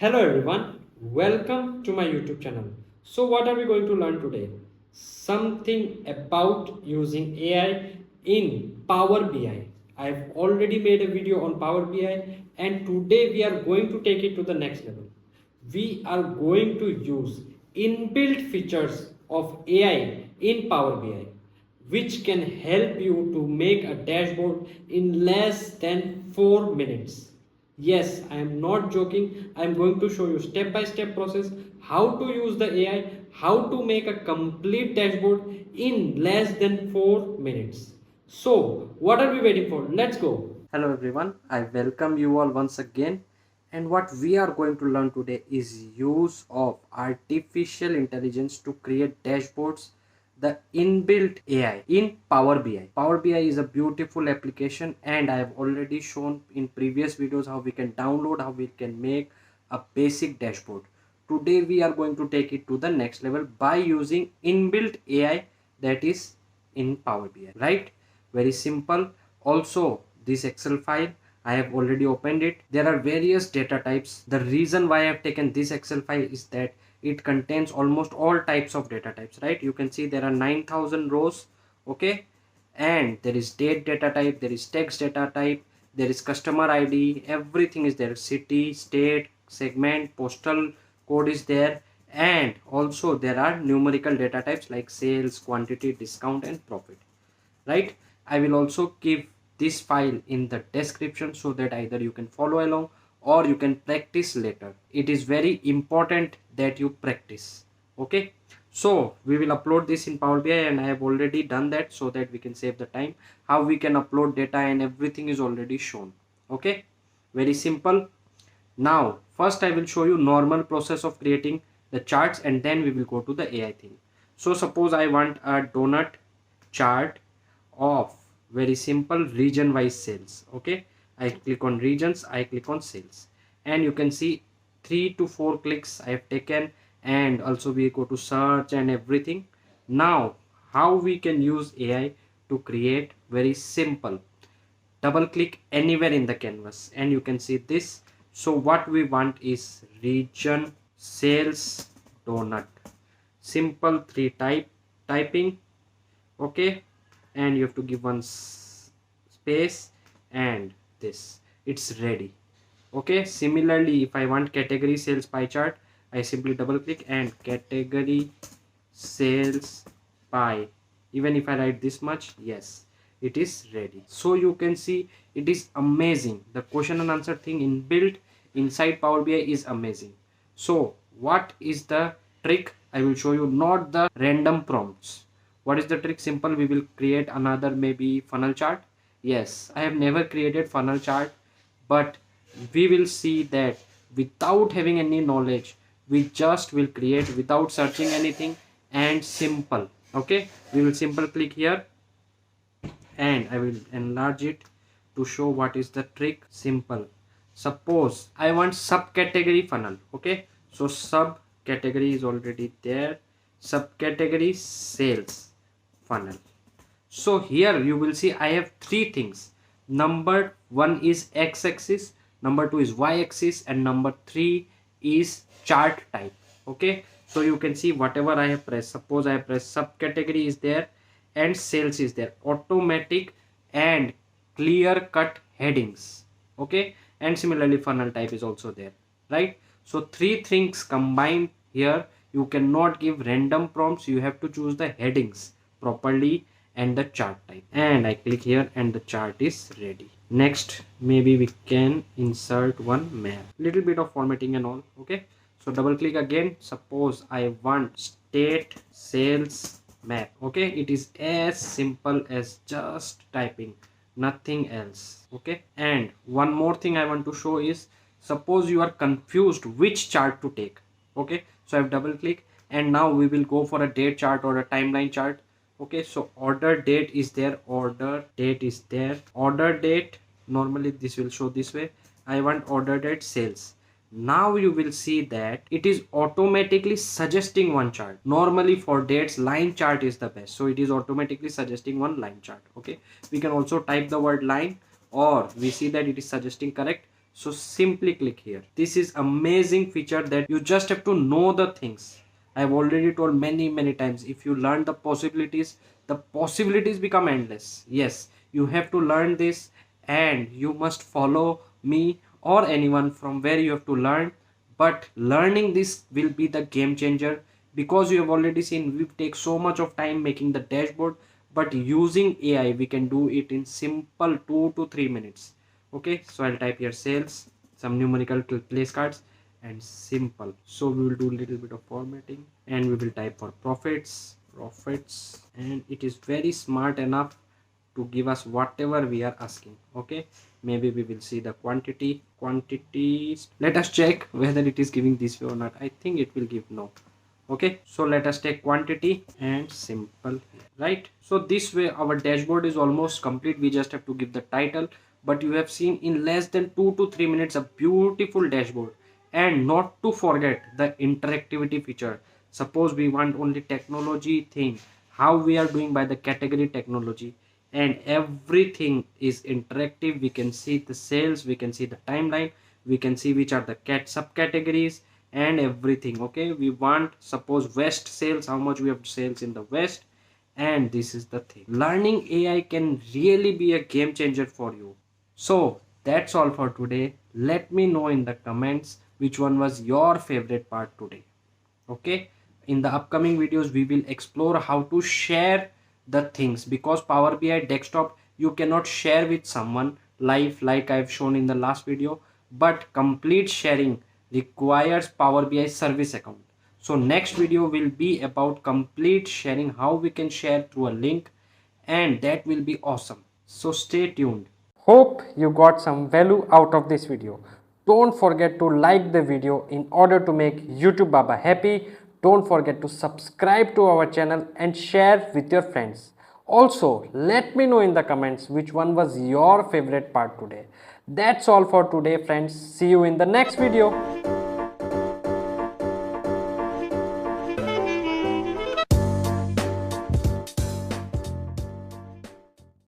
Hello everyone, welcome to my YouTube channel. So what are we going to learn today? Something about using AI in Power BI. I've already made a video on Power BI and today we are going to take it to the next level. We are going to use inbuilt features of AI in Power BI which can help you to make a dashboard in less than 4 minutes. Yes, I am not joking. I am going to show you step by step process how to use the AI, how to make a complete dashboard in less than 4 minutes. So, what are we waiting for? Let's go. Hello everyone. I welcome you all once again. And what we are going to learn today is use of artificial intelligence to create dashboards, the inbuilt AI in Power BI. Power BI is a beautiful application and I have already shown in previous videos how we can download, how we can make a basic dashboard. Today we are going to take it to the next level by using inbuilt AI that is in Power BI, right? Very simple. Also, this Excel file I have already opened it. There are various data types. The reason why I have taken this Excel file is that it contains almost all types of data types, right? You can see there are 9,000 rows, okay? And there is date data type, there is text data type, there is customer ID, everything is there. City, state, segment, postal code is there. And also there are numerical data types like sales, quantity, discount and profit, right? I will also give this file in the description so that either you can follow along or you can practice later. It is very important that you practice. Okay, so we will upload this in Power BI and I have already done that so that we can save the time. How we can upload data and everything is already shown. Okay, very simple. Now first I will show you normal process of creating the charts and then we will go to the AI thing. So suppose I want a donut chart of very simple region wise sales. Okay, I click on regions, I click on sales and you can see 3 to 4 clicks I have taken and also we go to search and everything. Now how we can use AI to create very simple, double click anywhere in the canvas and you can see this. So what we want is region sales donut, simple 3 typing, okay, and you have to give one space and this, it's ready. Okay, similarly if I want category sales pie chart, I simply double click and category sales pie. Even if I write this much, yes, it is ready. So you can see it is amazing. The question and answer thing inbuilt inside Power BI is amazing. So what is the trick? I will show you, not the random prompts. What is the trick? Simple. We will create another maybe funnel chart. Yes, I have never created funnel chart, but we will see that without having any knowledge, we just will create without searching anything and simple. Okay, we will simple click here and I will enlarge it to show what is the trick. Simple. Suppose I want subcategory funnel. Okay, so subcategory is already there. Subcategory sales funnel. So here you will see I have 3 things. Number 1 is x-axis, number 2 is y-axis and number 3 is chart type. Okay, so you can see whatever I have pressed, suppose I have pressed subcategory is there and sales is there, automatic and clear cut headings. Okay, and similarly funnel type is also there, right? So 3 things combined here. You cannot give random prompts, you have to choose the headings properly and the chart type, and I click here and the chart is ready. Next maybe we can insert one map, little bit of formatting and all. Okay, so double click again. Suppose I want state sales map. Okay, it is as simple as just typing, nothing else. Okay, and one more thing I want to show is, suppose you are confused which chart to take. Okay, so I have double click and now we will go for a date chart or a timeline chart. Okay, so order date is there, order date is there, order date, normally this will show this way. I want order date sales. Now you will see that it is automatically suggesting one chart. Normally for dates line chart is the best, so it is automatically suggesting one line chart. Okay, we can also type the word line or we see that it is suggesting correct, So simply click here. This is amazing feature that you just have to know the things. I've already told many times, if you learn the possibilities become endless. Yes, you have to learn this, and you must follow me or anyone from where you have to learn. But learning this will be the game changer, because you have already seen we take so much of time making the dashboard, but using AI we can do it in simple 2 to 3 minutes. Okay, so I'll type here sales, some numerical place cards, and simple. So we will do a little bit of formatting, and we will type for profits, and it is very smart enough to give us whatever we are asking. Okay, maybe we will see the quantities. Let us check whether it is giving this way or not. I think it will give no. Okay, so let us take quantity and simple, right? So this way our dashboard is almost complete. We just have to give the title, but you have seen in less than 2 to 3 minutes a beautiful dashboard. And not to forget the interactivity feature. Suppose we want only technology thing, how we are doing by the category technology, and everything is interactive. We can see the sales, we can see the timeline, we can see which are the subcategories and everything. Okay, we want, suppose west sales, how much we have sales in the west. And this is the thing, learning AI can really be a game changer for you. So that's all for today. Let me know in the comments which one was your favorite part today. Okay, in the upcoming videos we will explore how to share the things, because Power BI desktop you cannot share with someone live like I've shown in the last video, but complete sharing requires Power BI service account. So next video will be about complete sharing, how we can share through a link, and that will be awesome. So stay tuned. Hope you got some value out of this video. Don't forget to like the video in order to make YouTube Baba happy. Don't forget to subscribe to our channel and share with your friends. Also, let me know in the comments which one was your favorite part today. That's all for today, friends. See you in the next video.